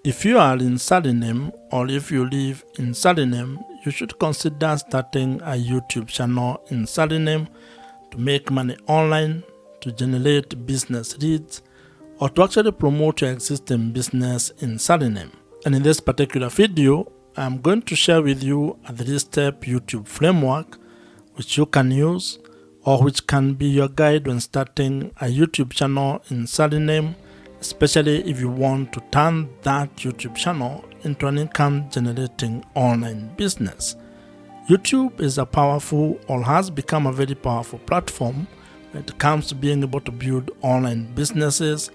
If you are in Suriname or if you live in Suriname, you should consider starting a YouTube channel in Suriname to make money online, to generate business leads, or to actually promote your existing business in Suriname. And in this particular video, I'm going to share with you a 3-step YouTube framework which you can use or which can be your guide when starting a YouTube channel in Suriname, especially if you want to turn that YouTube channel into an income generating online business. YouTube is a powerful or has become a very powerful platform when it comes to being able to build online businesses,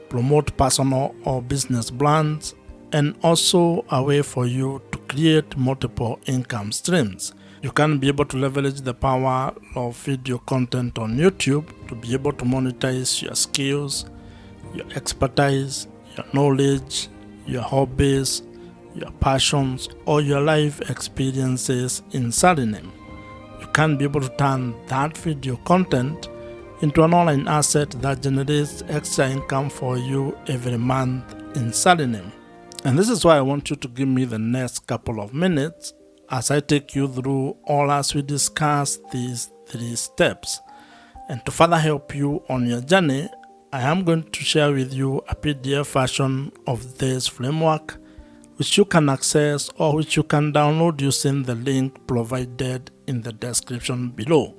promote personal or business brands, and also a way for you to create multiple income streams. You can be able to leverage the power of video content on YouTube to be able to monetize your skills, your expertise, your knowledge, your hobbies, your passions, or your life experiences in Suriname. You can be able to turn that video content into an online asset that generates extra income for you every month in Suriname. And this is why I want you to give me the next couple of minutes as I take you through all as we discuss these 3 steps. And to further help you on your journey, I am going to share with you a PDF version of this framework which you can access or which you can download using the link provided in the description below.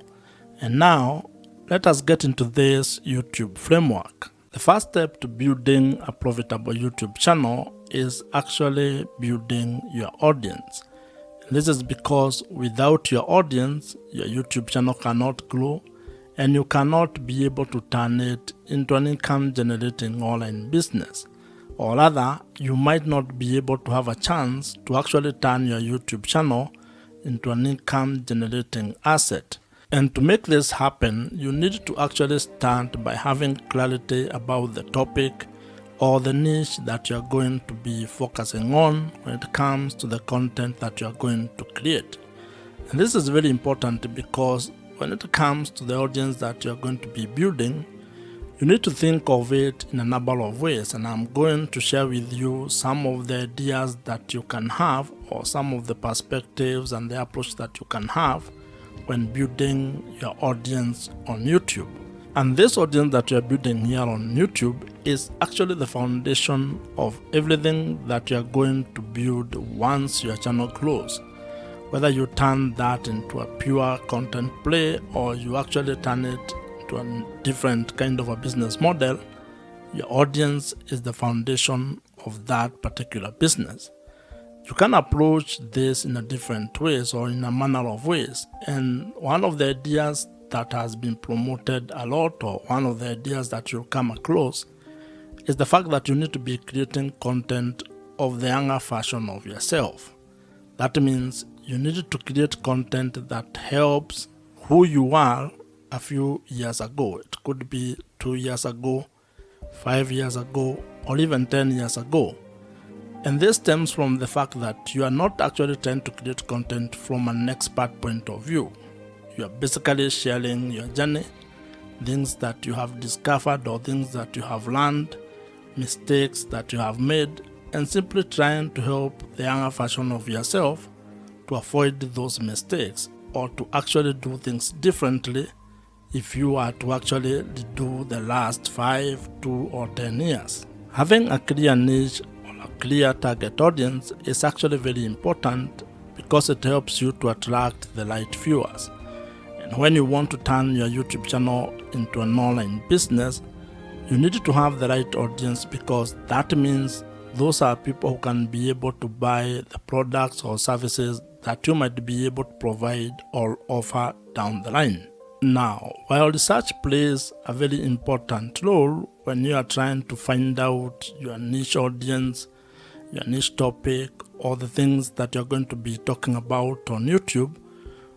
And now, let us get into this YouTube framework. The first step to building a profitable YouTube channel is actually building your audience. And this is because without your audience, your YouTube channel cannot grow and you cannot be able to turn it into an income generating online business. Or rather, you might not be able to have a chance to actually turn your YouTube channel into an income generating asset. And to make this happen, you need to actually start by having clarity about the topic or the niche that you're going to be focusing on when it comes to the content that you're going to create. And this is very important because when it comes to the audience that you're going to be building, you need to think of it in a number of ways, and I'm going to share with you some of the ideas that you can have or some of the perspectives and the approach that you can have when building your audience on YouTube. And this audience that you're building here on YouTube is actually the foundation of everything that you're going to build once your channel grows. Whether you turn that into a pure content play or you actually turn it to a different kind of a business model, your audience is the foundation of that particular business. You can approach this in a different ways or in a manner of ways. And one of the ideas that has been promoted a lot, or one of the ideas that you'll come across, is the fact that you need to be creating content of the younger version of yourself. That means you need to create content that helps who you are a few years ago. It could be 2 years ago, 5 years ago, or even 10 years ago. And this stems from the fact that you are not actually trying to create content from an expert point of view. You are basically sharing your journey, things that you have discovered or things that you have learned, mistakes that you have made, and simply trying to help the younger version of yourself to avoid those mistakes or to actually do things differently if you are to actually do the last 5, 2, or 10 years. Having a clear niche or a clear target audience is actually very important because it helps you to attract the right viewers. And when you want to turn your YouTube channel into an online business, you need to have the right audience because that means those are people who can be able to buy the products or services that you might be able to provide or offer down the line. Now, while research plays a very important role when you are trying to find out your niche audience, your niche topic, or the things that you're going to be talking about on YouTube,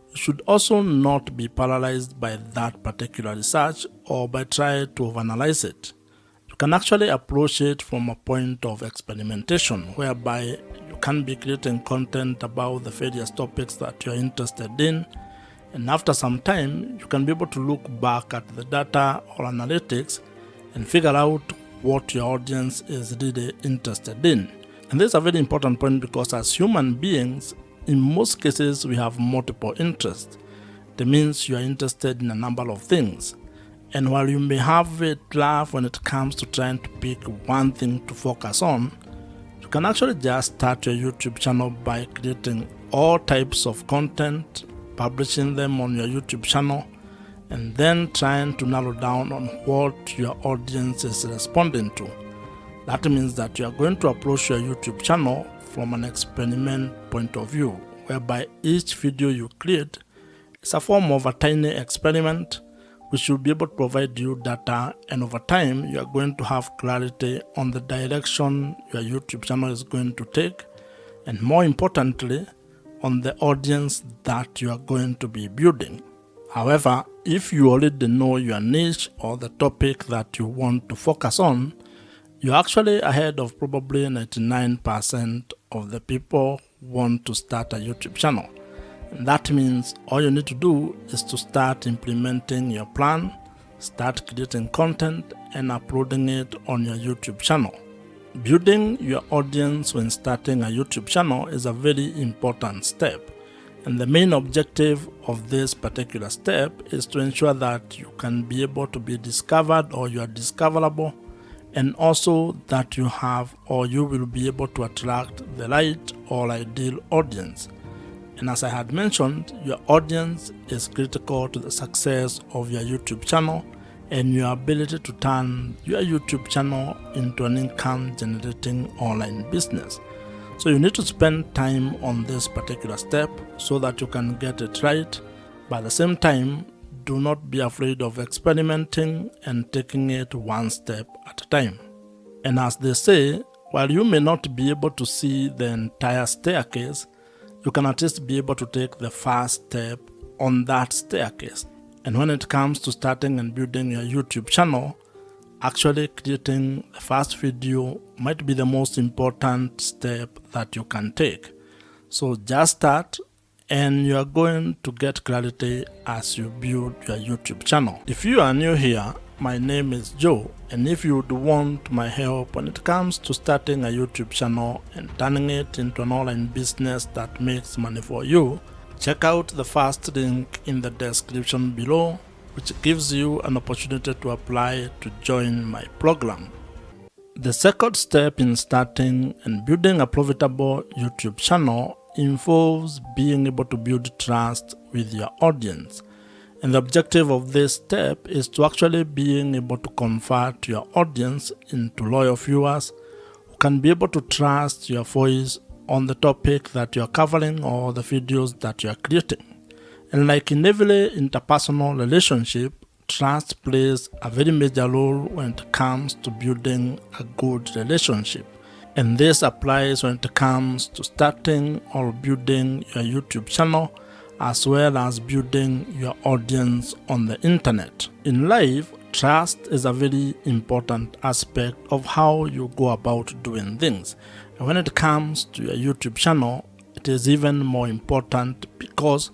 you should also not be paralyzed by that particular research or by trying to overanalyze it. You can actually approach it from a point of experimentation, whereby you can be creating content about the various topics that you're interested in. And after some time, you can be able to look back at the data or analytics and figure out what your audience is really interested in. And this is a very important point because as human beings, in most cases, we have multiple interests. That means you are interested in a number of things. And while you may have a drive when it comes to trying to pick one thing to focus on, you can actually just start your YouTube channel by creating all types of content, publishing them on your YouTube channel, and then trying to narrow down on what your audience is responding to. That means that you are going to approach your YouTube channel from an experiment point of view, whereby each video you create is a form of a tiny experiment which will be able to provide you data, and over time you are going to have clarity on the direction your YouTube channel is going to take, and more importantly, on the audience that you are going to be building. However, if you already know your niche or the topic that you want to focus on, you're actually ahead of probably 99% of the people who want to start a YouTube channel. And that means all you need to do is to start implementing your plan, start creating content, and uploading it on your YouTube channel. Building your audience when starting a YouTube channel is a very important step. And the main objective of this particular step is to ensure that you can be able to be discovered, or you are discoverable, and also that you have, or you will be able to attract the right or ideal audience. And as I had mentioned, your audience is critical to the success of your YouTube channel and your ability to turn your YouTube channel into an income generating online business. So you need to spend time on this particular step so that you can get it right. But at the same time, do not be afraid of experimenting and taking it one step at a time. And as they say, while you may not be able to see the entire staircase, you can at least be able to take the first step on that staircase. And when it comes to starting and building your YouTube channel, actually creating the first video might be the most important step that you can take. So just start, and you are going to get clarity as you build your YouTube channel. If you are new here, my name is Joe, and if you would want my help when it comes to starting a YouTube channel and turning it into an online business that makes money for you, check out the first link in the description below, which gives you an opportunity to apply to join my program. The second step in starting and building a profitable YouTube channel involves being able to build trust with your audience. And the objective of this step is to actually being able to convert your audience into loyal viewers who can be able to trust your voice on the topic that you are covering or the videos that you are creating. And like in every interpersonal relationship, trust plays a very major role when it comes to building a good relationship. And this applies when it comes to starting or building your YouTube channel, as well as building your audience on the internet. In life, trust is a very important aspect of how you go about doing things. And when it comes to your YouTube channel, it is even more important, because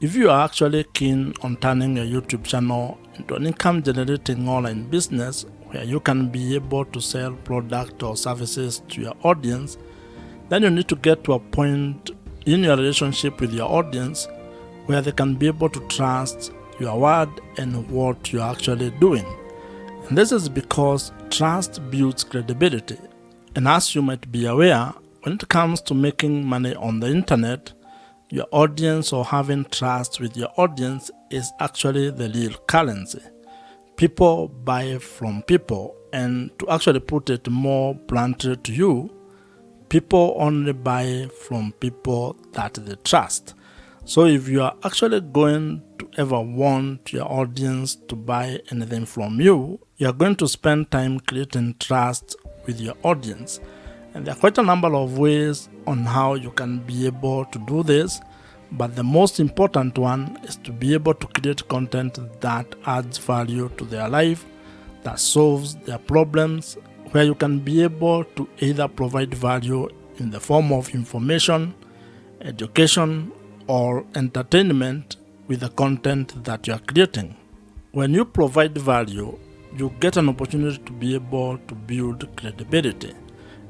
if you are actually keen on turning your YouTube channel into an income generating online business where you can be able to sell product or services to your audience, then you need to get to a point in your relationship with your audience where they can be able to trust your word and what you're actually doing. And this is because trust builds credibility. And as you might be aware, when it comes to making money on the internet, your audience, or having trust with your audience, is actually the real currency. People buy from people, and to actually put it more bluntly to you, people only buy from people that they trust. So if you are actually going to ever want your audience to buy anything from you, you are going to spend time creating trust with your audience. And there are quite a number of ways on how you can be able to do this, but the most important one is to be able to create content that adds value to their life, that solves their problems, where you can be able to either provide value in the form of information, education, or entertainment with the content that you are creating. When you provide value, you get an opportunity to be able to build credibility.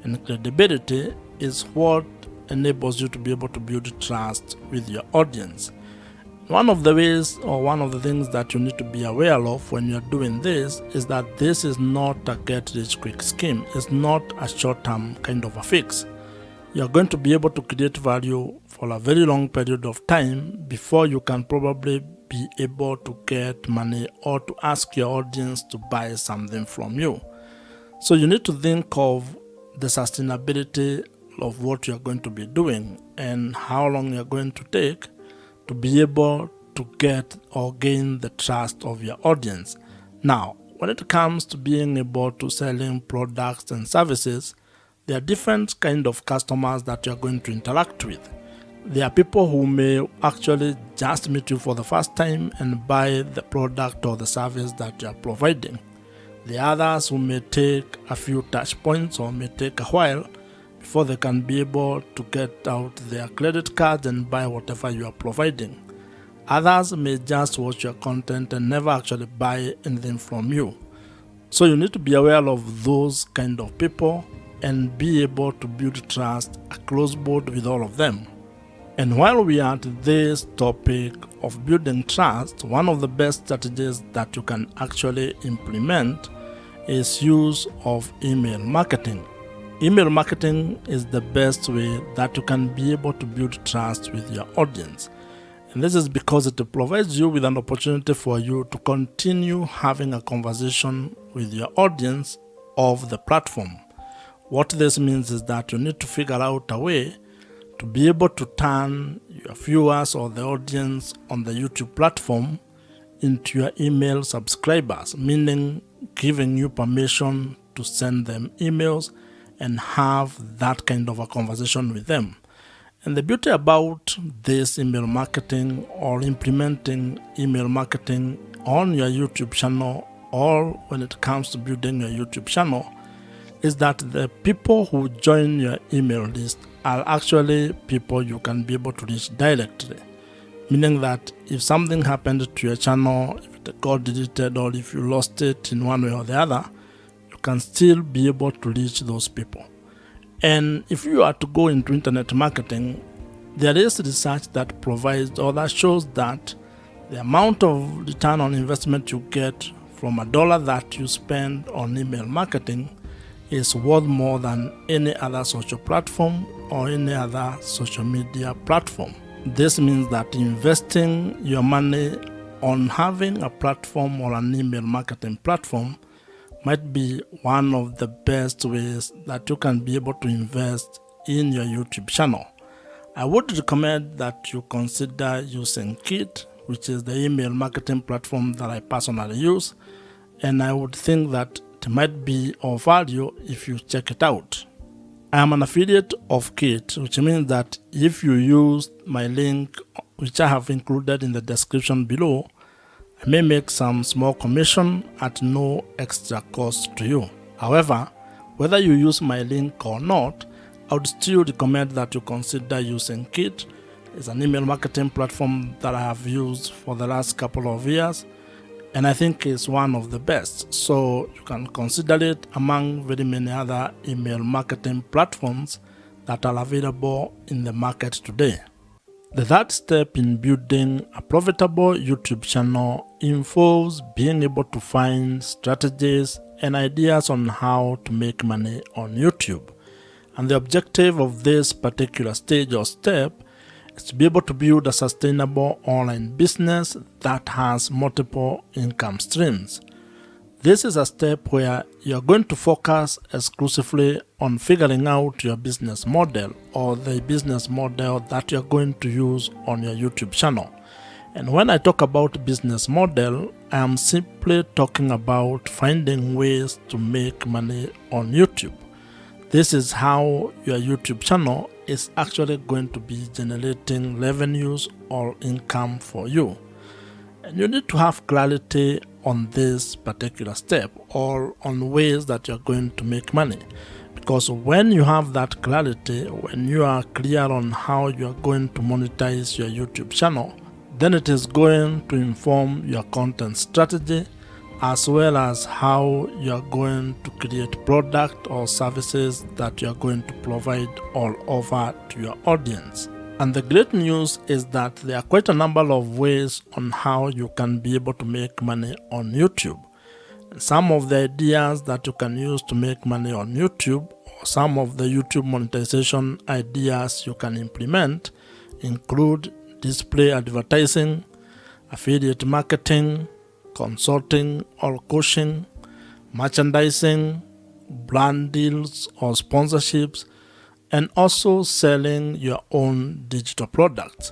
And credibility is what enables you to be able to build trust with your audience. One of the ways, or one of the things that you need to be aware of when you're doing this, is that this is not a get-rich-quick scheme. It's not a short-term kind of a fix. You're going to be able to create value for a very long period of time before you can probably be able to get money or to ask your audience to buy something from you. So you need to think of the sustainability of what you're going to be doing and how long you're going to take to be able to get or gain the trust of your audience. Now, when it comes to being able to selling products and services, there are different kind of customers that you're going to interact with. There are people who may actually just meet you for the first time and buy the product or the service that you're providing. The others who may take a few touch points or may take a while before they can be able to get out their credit cards and buy whatever you are providing. Others may just watch your content and never actually buy anything from you. So you need to be aware of those kind of people and be able to build trust across board with all of them. And while we are at this topic of building trust, one of the best strategies that you can actually implement is use of email marketing. Email marketing is the best way that you can be able to build trust with your audience. And this is because it provides you with an opportunity for you to continue having a conversation with your audience of the platform. What this means is that you need to figure out a way to be able to turn your viewers or the audience on the YouTube platform into your email subscribers, meaning giving you permission to send them emails and have that kind of a conversation with them. And the beauty about this email marketing or implementing email marketing on your YouTube channel, or when it comes to building your YouTube channel, is that the people who join your email list are actually people you can be able to reach directly. Meaning that if something happened to your channel, if it got deleted or if you lost it in one way or the other, you can still be able to reach those people. And if you are to go into internet marketing, there is research that provides or that shows that the amount of return on investment you get from $1 that you spend on email marketing is worth more than any other social platform or any other social media platform. This means that investing your money on having a platform or an email marketing platform might be one of the best ways that you can be able to invest in your YouTube channel. I would recommend that you consider using Kit, which is the email marketing platform that I personally use, and I would think that it might be of value if you check it out. I am an affiliate of Kit, which means that if you use my link, which I have included in the description below, I may make some small commission at no extra cost to you. However, whether you use my link or not, I would still recommend that you consider using Kit. It's an email marketing platform that I have used for the last couple of years, and I think it's one of the best. So you can consider it among very many other email marketing platforms that are available in the market today. The third step in building a profitable YouTube channel involves being able to find strategies and ideas on how to make money on YouTube. And the objective of this particular stage or step is to be able to build a sustainable online business that has multiple income streams. This is a step where you're going to focus exclusively on figuring out your business model or the business model that you're going to use on your YouTube channel. And when I talk about business model, I am simply talking about finding ways to make money on YouTube. This is how your YouTube channel is actually going to be generating revenues or income for you. And you need to have clarity on this particular step or on ways that you're going to make money. Because when you have that clarity, when you are clear on how you're going to monetize your YouTube channel, then it is going to inform your content strategy as well as how you are going to create product or services that you are going to provide all over to your audience. And the great news is that there are quite a number of ways on how you can be able to make money on YouTube. And some of the ideas that you can use to make money on YouTube, or some of the YouTube monetization ideas you can implement, include display advertising, affiliate marketing, consulting or coaching, merchandising, brand deals or sponsorships, and also selling your own digital products.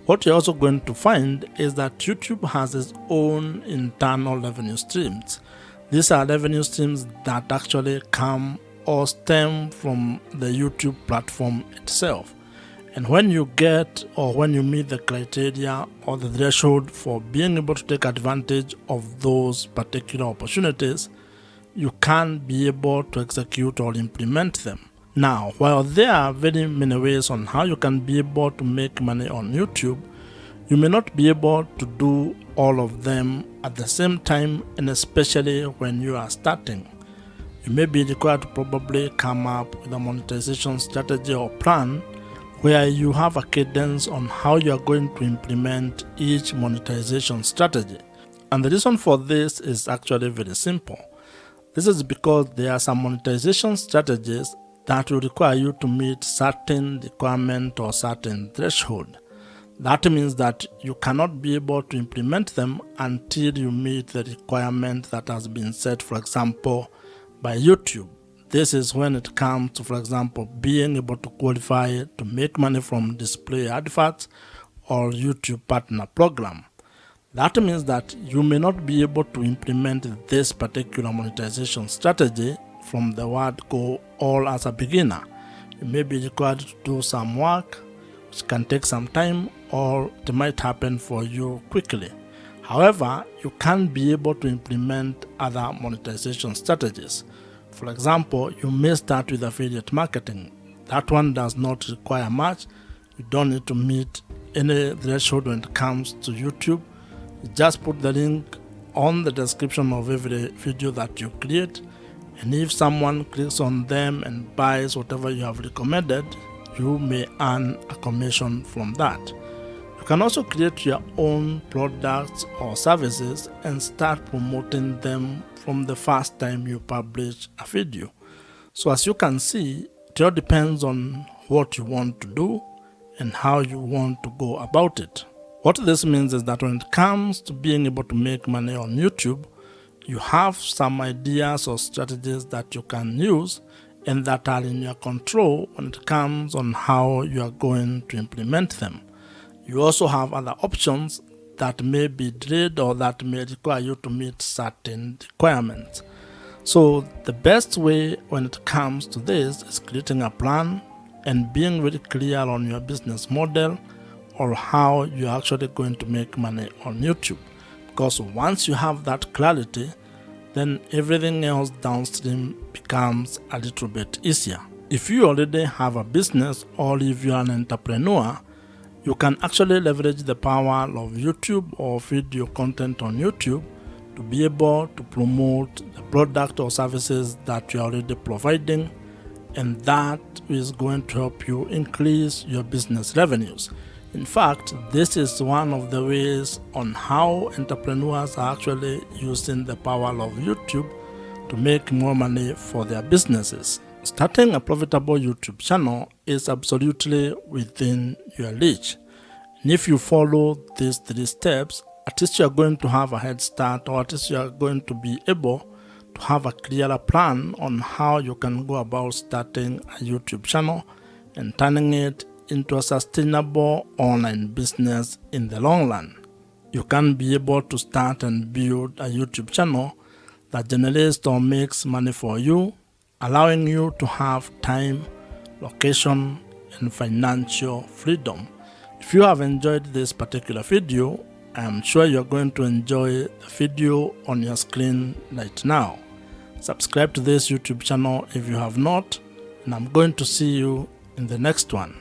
What you're also going to find is that YouTube has its own internal revenue streams. These are revenue streams that actually come or stem from the YouTube platform itself. And when you get or when you meet the criteria or the threshold for being able to take advantage of those particular opportunities, you can be able to execute or implement them. Now, while there are very many ways on how you can be able to make money on YouTube, you may not be able to do all of them at the same time, and especially when you are starting. You may be required to probably come up with a monetization strategy or plan where you have a cadence on how you are going to implement each monetization strategy. And the reason for this is actually very simple. This is because there are some monetization strategies that will require you to meet certain requirement or certain threshold. That means that you cannot be able to implement them until you meet the requirement that has been set, for example, by YouTube. This is when it comes to, for example, being able to qualify to make money from display adverts or YouTube partner program. That means that you may not be able to implement this particular monetization strategy from the word go all as a beginner. You may be required to do some work, which can take some time, or it might happen for you quickly. However, you can be able to implement other monetization strategies. For example, you may start with affiliate marketing. That one does not require much. You don't need to meet any threshold when it comes to YouTube. You just put the link on the description of every video that you create, and if someone clicks on them and buys whatever you have recommended, you may earn a commission from that. You can also create your own products or services and start promoting them from the first time you publish a video. So as you can see, it all depends on what you want to do and how you want to go about it. What this means is that when it comes to being able to make money on YouTube, you have some ideas or strategies that you can use and that are in your control when it comes on how you are going to implement them. You also have other options that may be delayed or that may require you to meet certain requirements. So the best way when it comes to this is creating a plan and being very clear on your business model or how you're actually going to make money on YouTube. Because once you have that clarity, then everything else downstream becomes a little bit easier. If you already have a business or if you're an entrepreneur, you can actually leverage the power of YouTube or video content on YouTube to be able to promote the product or services that you're already providing, and that is going to help you increase your business revenues. In fact, this is one of the ways on how entrepreneurs are actually using the power of YouTube to make more money for their businesses. Starting a profitable YouTube channel is absolutely within your reach. And if you follow these 3 steps, at least you are going to have a head start, or at least you are going to be able to have a clearer plan on how you can go about starting a YouTube channel and turning it into a sustainable online business in the long run. You can be able to start and build a YouTube channel that generates or makes money for you, allowing you to have time, location, and financial freedom. If you have enjoyed this particular video, I am sure you're going to enjoy the video on your screen right now. Subscribe to this YouTube channel if you have not, and I'm going to see you in the next one.